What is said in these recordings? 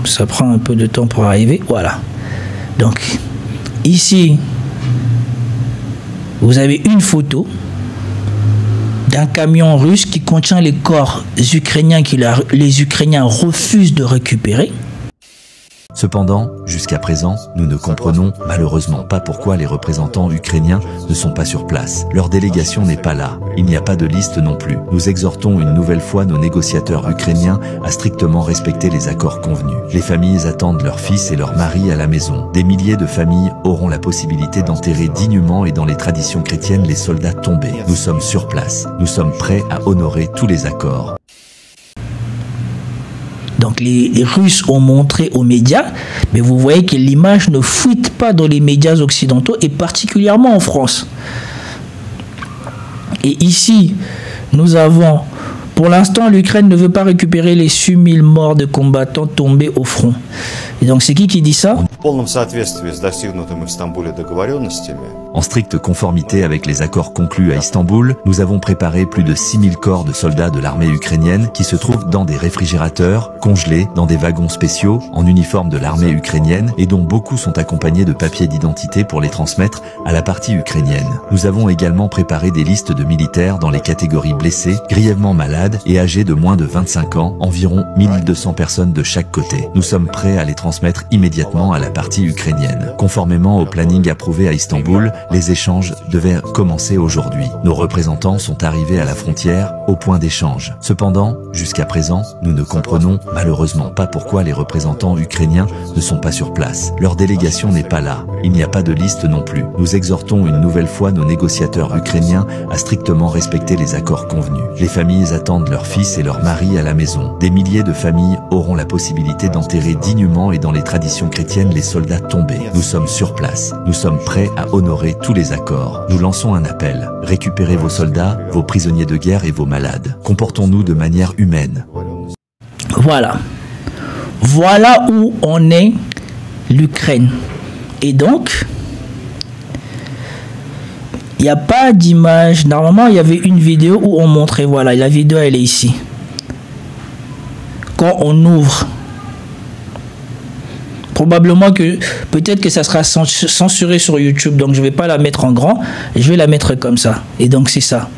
Ça prend un peu de temps pour arriver. Voilà. Donc, ici, vous avez une photo d'un camion russe qui contient les corps ukrainiens que les Ukrainiens refusent de récupérer. Cependant, jusqu'à présent, nous ne comprenons malheureusement pas pourquoi les représentants ukrainiens ne sont pas sur place. Leur délégation n'est pas là. Il n'y a pas de liste non plus. Nous exhortons une nouvelle fois nos négociateurs ukrainiens à strictement respecter les accords convenus. Les familles attendent leurs fils et leurs maris à la maison. Des milliers de familles auront la possibilité d'enterrer dignement et dans les traditions chrétiennes les soldats tombés. Nous sommes sur place. Nous sommes prêts à honorer tous les accords. Donc les Russes ont montré aux médias, mais vous voyez que l'image ne fuite pas dans les médias occidentaux et particulièrement en France. Et ici, nous avons, pour l'instant, l'Ukraine ne veut pas récupérer les 6000 morts de combattants tombés au front. Et donc c'est qui dit ça? En stricte conformité avec les accords conclus à Istanbul, nous avons préparé plus de 6000 corps de soldats de l'armée ukrainienne qui se trouvent dans des réfrigérateurs, congelés, dans des wagons spéciaux, en uniforme de l'armée ukrainienne et dont beaucoup sont accompagnés de papiers d'identité pour les transmettre à la partie ukrainienne. Nous avons également préparé des listes de militaires dans les catégories blessés, grièvement malades et âgés de moins de 25 ans, environ 1200 personnes de chaque côté. Nous sommes prêts à les transmettre immédiatement à la partie ukrainienne. Conformément au planning approuvé à Istanbul, les échanges devaient commencer aujourd'hui. Nos représentants sont arrivés à la frontière au point d'échange. Cependant, jusqu'à présent, nous ne comprenons malheureusement pas pourquoi les représentants ukrainiens ne sont pas sur place. Leur délégation n'est pas là. Il n'y a pas de liste non plus. Nous exhortons une nouvelle fois nos négociateurs ukrainiens à strictement respecter les accords convenus. Les familles attendent leurs fils et leurs maris à la maison. Des milliers de familles auront la possibilité d'enterrer dignement et dans les traditions chrétiennes les soldats tombés. Nous sommes sur place. Nous sommes prêts à honorer tous les accords. Nous lançons un appel. Récupérez vos soldats, vos prisonniers de guerre et vos malades. Comportons-nous de manière humaine. Voilà. Voilà où en est l'Ukraine. Et donc, il n'y a pas d'image. Normalement, il y avait une vidéo où on montrait, voilà, la vidéo, elle est ici. Quand on ouvre, probablement que, peut-être que ça sera censuré sur YouTube, donc je ne vais pas la mettre en grand, je vais la mettre comme ça. Et donc, c'est ça.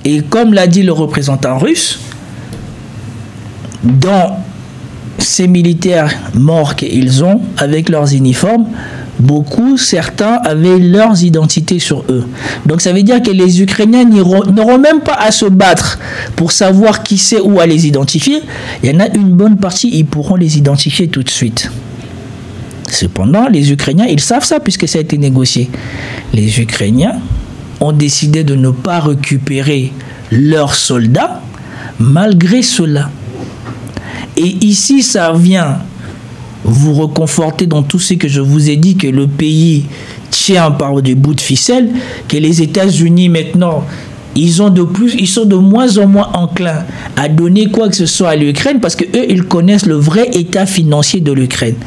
Et comme l'a dit le représentant russe, dans ces militaires morts qu'ils ont, avec leurs uniformes, certains avaient leurs identités sur eux. Donc ça veut dire que les Ukrainiens n'auront même pas à se battre pour savoir qui c'est ou à les identifier. Il y en a une bonne partie, ils pourront les identifier tout de suite. Cependant, les Ukrainiens, ils savent ça puisque ça a été négocié. Les Ukrainiens ont décidé de ne pas récupérer leurs soldats malgré cela. Et ici, ça vient vous reconforter dans tout ce que je vous ai dit, que le pays tient par des bouts de ficelle, que les États-Unis maintenant, ils sont de moins en moins enclins à donner quoi que ce soit à l'Ukraine parce que eux, ils connaissent le vrai état financier de l'Ukraine.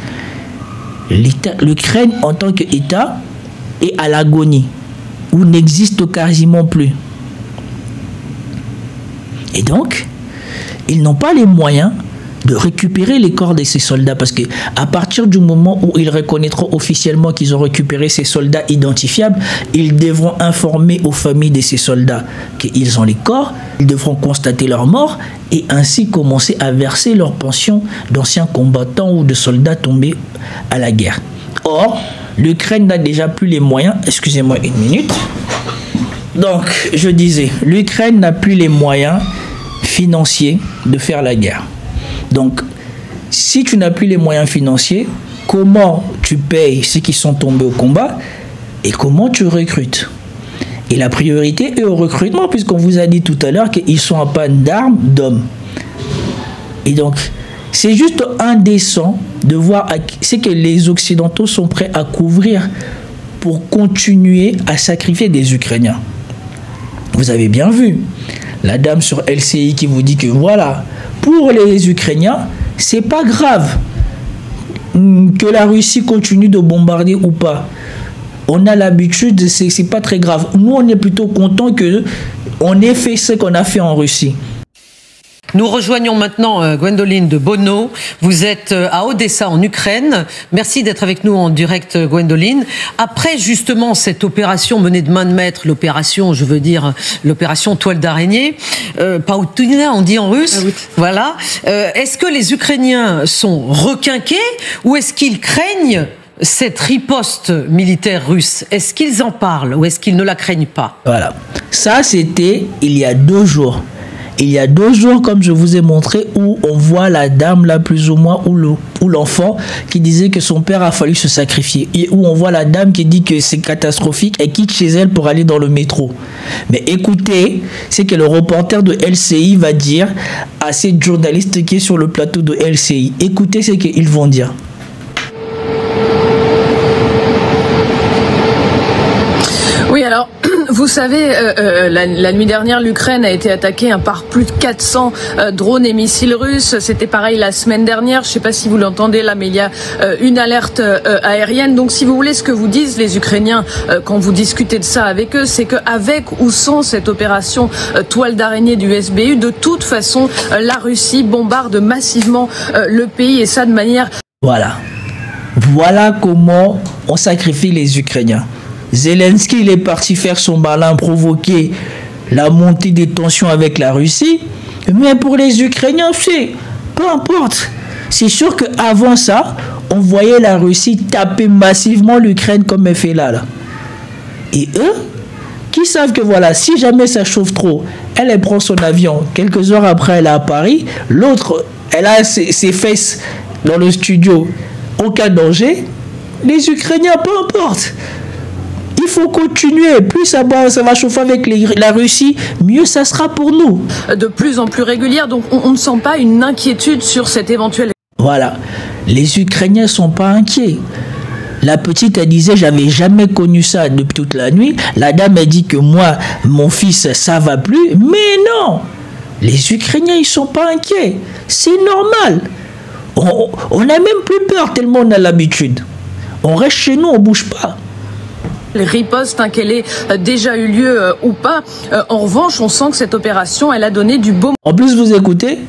L'Ukraine en tant qu'État est à l'agonie, ou n'existe quasiment plus. Et donc, ils n'ont pas les moyens de récupérer les corps de ces soldats parce que à partir du moment où ils reconnaîtront officiellement qu'ils ont récupéré ces soldats identifiables, ils devront informer aux familles de ces soldats qu'ils ont les corps, ils devront constater leur mort et ainsi commencer à verser leur pension d'anciens combattants ou de soldats tombés à la guerre. Or, l'Ukraine n'a déjà plus les moyens, excusez-moi une minute. Donc, je disais, l'Ukraine n'a plus les moyens financiers de faire la guerre. Donc, si tu n'as plus les moyens financiers, comment tu payes ceux qui sont tombés au combat et comment tu recrutes? Et la priorité est au recrutement, puisqu'on vous a dit tout à l'heure qu'ils sont en panne d'armes, d'hommes. Et donc, c'est juste indécent de voir ce que les Occidentaux sont prêts à couvrir pour continuer à sacrifier des Ukrainiens. Vous avez bien vu la dame sur LCI qui vous dit que voilà, pour les Ukrainiens, c'est pas grave. que la Russie continue de bombarder ou pas. On a l'habitude, c'est pas très grave. Nous, on est plutôt content que on ait fait ce qu'on a fait en Russie. Nous rejoignons maintenant Gwendoline de Bono. Vous êtes à Odessa, en Ukraine. Merci d'être avec nous en direct, Gwendoline. Après justement cette opération menée de main de maître, l'opération Toile d'araignée, Pautina, on dit en russe, ah oui. Voilà. Est-ce que les Ukrainiens sont requinqués ou est-ce qu'ils craignent cette riposte militaire russe? Est-ce qu'ils en parlent ou est-ce qu'ils ne la craignent pas? Voilà. Ça, c'était il y a 2 jours. Il y a 2 jours, comme je vous ai montré, où on voit la dame là, plus ou moins, ou l'enfant qui disait que son père a fallu se sacrifier. Et où on voit la dame qui dit que c'est catastrophique et quitte chez elle pour aller dans le métro. Mais écoutez, c'est que le reporter de LCI va dire à ces journalistes qui est sur le plateau de LCI. Écoutez ce qu'ils vont dire. Oui, alors, vous savez, la nuit dernière, l'Ukraine a été attaquée par plus de 400 drones et missiles russes. C'était pareil la semaine dernière. Je ne sais pas si vous l'entendez là, mais il y a une alerte aérienne. Donc, si vous voulez, ce que vous disent les Ukrainiens quand vous discutez de ça avec eux, c'est qu'avec ou sans cette opération Toile d'araignée du SBU, de toute façon, la Russie bombarde massivement le pays et ça de manière... Voilà. Voilà comment on sacrifie les Ukrainiens. Zelensky, il est parti faire son malin, provoquer la montée des tensions avec la Russie. Mais pour les Ukrainiens, peu importe. C'est sûr qu'avant ça, on voyait la Russie taper massivement l'Ukraine comme elle fait là. Et eux, qui savent que voilà, si jamais ça chauffe trop, elle prend son avion. Quelques heures après, elle est à Paris. L'autre, elle a ses fesses dans le studio. Aucun danger. Les Ukrainiens, peu importe. Il faut continuer. Plus ça va chauffer avec la Russie, mieux ça sera pour nous. De plus en plus régulière, donc on ne sent pas une inquiétude sur cette éventuelle... Voilà. Les Ukrainiens ne sont pas inquiets. La petite, elle disait, j'avais jamais connu ça depuis toute la nuit. La dame, elle dit que moi, mon fils, ça va plus. Mais non. Les Ukrainiens, ils sont pas inquiets. C'est normal. On n'a même plus peur tellement on a l'habitude. On reste chez nous, on bouge pas. Les ripostes, qu'elle ait déjà eu lieu ou pas. En revanche, on sent que cette opération, elle a donné du beau... En plus, vous écoutez,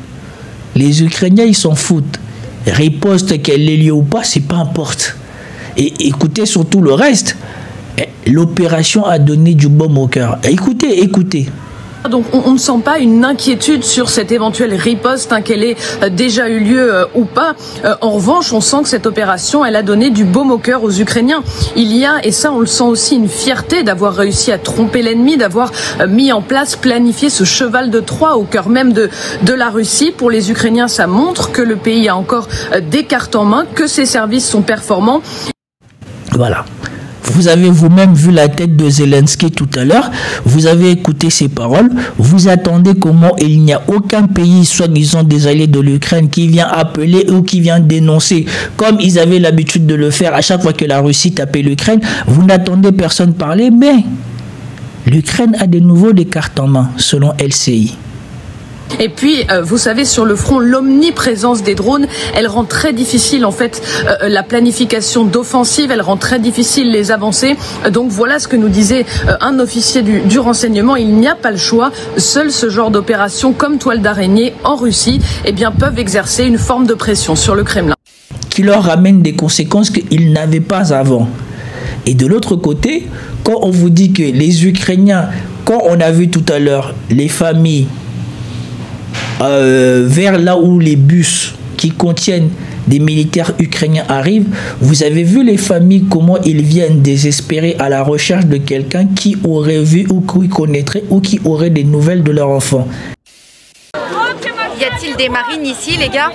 les Ukrainiens, ils s'en foutent. Riposte, qu'elle ait lieu ou pas, c'est pas importe. Et écoutez surtout le reste. L'opération a donné du baume au cœur. Écoutez. Donc on ne sent pas une inquiétude sur cette éventuelle riposte, qu'elle ait déjà eu lieu ou pas. En revanche, on sent que cette opération, elle a donné du baume au cœur aux Ukrainiens. Il y a, et ça on le sent aussi, une fierté d'avoir réussi à tromper l'ennemi, d'avoir mis en place, planifié ce cheval de Troie au cœur même de la Russie. Pour les Ukrainiens, ça montre que le pays a encore des cartes en main, que ses services sont performants. Voilà. Vous avez vous-même vu la tête de Zelensky tout à l'heure. Vous avez écouté ses paroles. Vous attendez comment il n'y a aucun pays, soi-disant des alliés de l'Ukraine, qui vient appeler ou qui vient dénoncer, comme ils avaient l'habitude de le faire à chaque fois que la Russie tapait l'Ukraine. Vous n'attendez personne parler, mais l'Ukraine a de nouveau des cartes en main, selon LCI. Et puis, vous savez, sur le front, l'omniprésence des drones, elle rend très difficile, en fait, la planification d'offensive, elle rend très difficile les avancées. Donc voilà ce que nous disait un officier du renseignement. Il n'y a pas le choix. Seul ce genre d'opération, comme Toile d'araignée en Russie, eh bien, peuvent exercer une forme de pression sur le Kremlin. Qui leur ramène des conséquences qu'ils n'avaient pas avant. Et de l'autre côté, quand on vous dit que les Ukrainiens, quand on a vu tout à l'heure les familles vers là où les bus qui contiennent des militaires ukrainiens arrivent, vous avez vu les familles comment ils viennent désespérés à la recherche de quelqu'un qui aurait vu ou qui connaîtrait ou qui aurait des nouvelles de leur enfant. Y a-t-il des marines ici, les gars?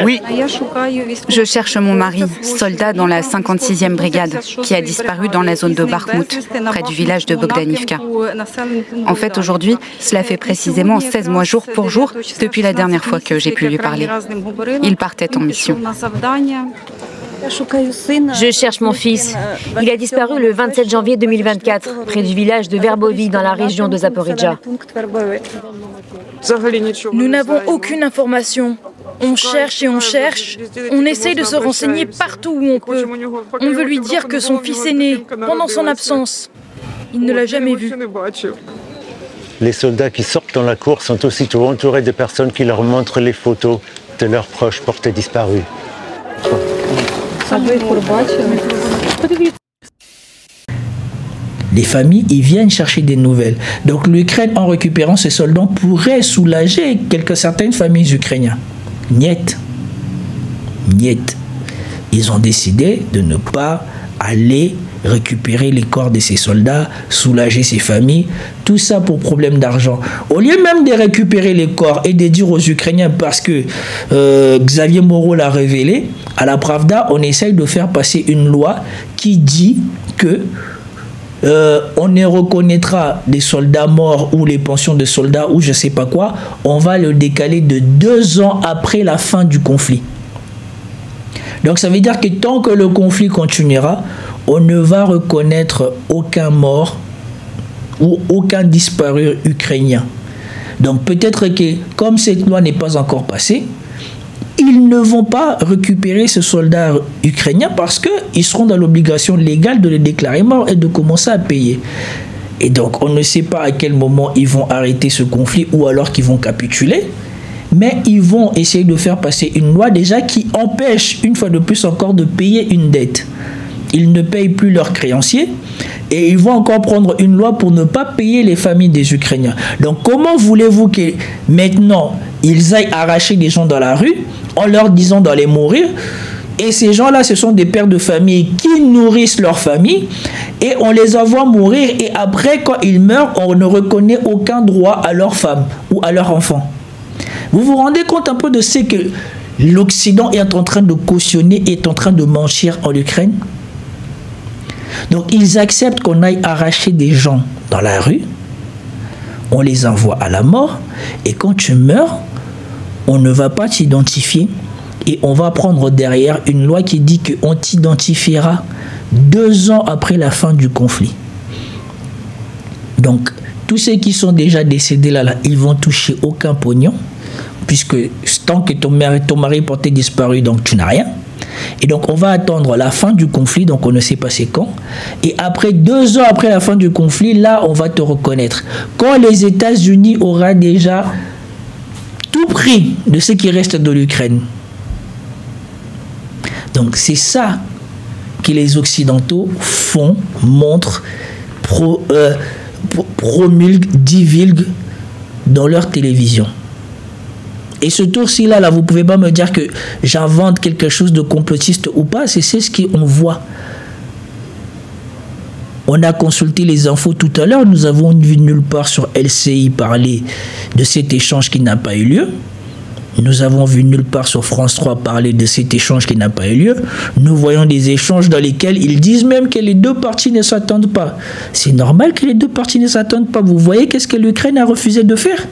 Oui. Je cherche mon mari, soldat dans la 56e brigade, qui a disparu dans la zone de Bakhmout, près du village de Bogdanivka. En fait, aujourd'hui, cela fait précisément 16 mois jour pour jour depuis la dernière fois que j'ai pu lui parler. Il partait en mission. Je cherche mon fils. Il a disparu le 27 janvier 2024, près du village de Verbovi, dans la région de Zaporijjia. Nous n'avons aucune information. On cherche et on cherche. On essaye de se renseigner partout où on peut. On veut lui dire que son fils est né pendant son absence. Il ne l'a jamais vu. Les soldats qui sortent dans la cour sont aussitôt entourés de personnes qui leur montrent les photos de leurs proches portés disparus. Les familles, ils viennent chercher des nouvelles. Donc l'Ukraine, en récupérant ces soldats, pourrait soulager certaines familles ukrainiennes. Niet. Niet. Ils ont décidé de ne pas aller récupérer les corps de ces soldats, soulager ces familles, tout ça pour problème d'argent. Au lieu même de récupérer les corps et de dire aux Ukrainiens, parce que Xavier Moreau l'a révélé, à la Pravda, on essaye de faire passer une loi qui dit que on ne reconnaîtra des soldats morts ou les pensions de soldats ou je sais pas quoi, on va le décaler de 2 ans après la fin du conflit. Donc ça veut dire que tant que le conflit continuera, on ne va reconnaître aucun mort ou aucun disparu ukrainien. Donc peut-être que comme cette loi n'est pas encore passée, ils ne vont pas récupérer ce soldat ukrainien parce qu'ils seront dans l'obligation légale de le déclarer mort et de commencer à payer. Et donc on ne sait pas à quel moment ils vont arrêter ce conflit ou alors qu'ils vont capituler. Mais ils vont essayer de faire passer une loi déjà qui empêche une fois de plus encore de payer une dette. Ils ne payent plus leurs créanciers et ils vont encore prendre une loi pour ne pas payer les familles des Ukrainiens. Donc comment voulez-vous que maintenant ils aillent arracher des gens dans la rue en leur disant d'aller mourir? Et ces gens-là, ce sont des pères de famille qui nourrissent leur famille et on les envoie mourir et après quand ils meurent, on ne reconnaît aucun droit à leur femme ou à leur enfant. Vous vous rendez compte un peu de ce que l'Occident est en train de cautionner, est en train de mentir en Ukraine? Donc ils acceptent qu'on aille arracher des gens dans la rue, on les envoie à la mort, et quand tu meurs, on ne va pas t'identifier, et on va prendre derrière une loi qui dit qu'on t'identifiera 2 ans après la fin du conflit. Donc tous ceux qui sont déjà décédés là, ils vont toucher aucun pognon, puisque tant que ton mari porté disparu, donc tu n'as rien. Et donc on va attendre la fin du conflit, donc on ne sait pas c'est quand. Et après 2 ans après la fin du conflit, là on va te reconnaître. Quand les États-Unis auront déjà tout pris de ce qui reste de l'Ukraine. Donc c'est ça que les Occidentaux font, montrent, promulguent, divulguent dans leur télévision. Et ce tour-ci là, vous ne pouvez pas me dire que j'invente quelque chose de complotiste ou pas, c'est ce qu'on voit. On a consulté les infos tout à l'heure, nous avons vu nulle part sur LCI parler de cet échange qui n'a pas eu lieu. Nous avons vu nulle part sur France 3 parler de cet échange qui n'a pas eu lieu. Nous voyons des échanges dans lesquels ils disent même que les deux parties ne s'attendent pas. C'est normal que les deux parties ne s'attendent pas. Vous voyez qu'est-ce que l'Ukraine a refusé de faire?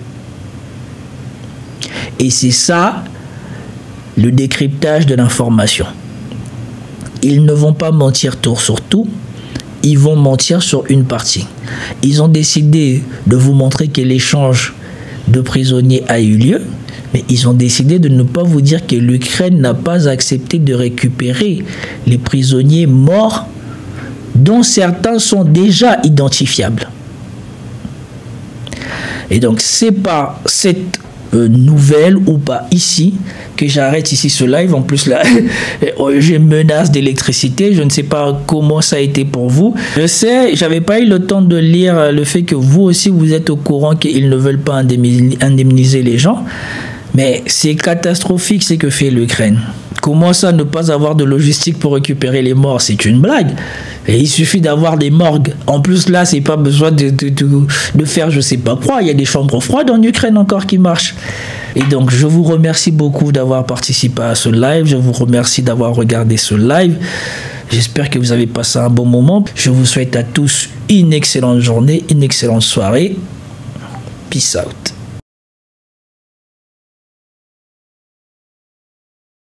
Et c'est ça, le décryptage de l'information. Ils ne vont pas mentir tour sur tout, ils vont mentir sur une partie. Ils ont décidé de vous montrer que l'échange de prisonniers a eu lieu, mais ils ont décidé de ne pas vous dire que l'Ukraine n'a pas accepté de récupérer les prisonniers morts, dont certains sont déjà identifiables. Et donc, c'est pas cette nouvelle ou pas ici que j'arrête ici ce live. En plus là j'ai menace d'électricité, je ne sais pas comment ça a été pour vous. Je sais, j'avais pas eu le temps de lire le fait que vous aussi vous êtes au courant qu'ils ne veulent pas indemniser les gens, mais c'est catastrophique ce que fait l'Ukraine. Comment ça ne pas avoir de logistique pour récupérer les morts? C'est une blague. Et il suffit d'avoir des morgues. En plus, là, c'est pas besoin de faire je sais pas quoi. Il y a des chambres froides en Ukraine encore qui marchent. Et donc, je vous remercie beaucoup d'avoir participé à ce live. Je vous remercie d'avoir regardé ce live. J'espère que vous avez passé un bon moment. Je vous souhaite à tous une excellente journée, une excellente soirée. Peace out.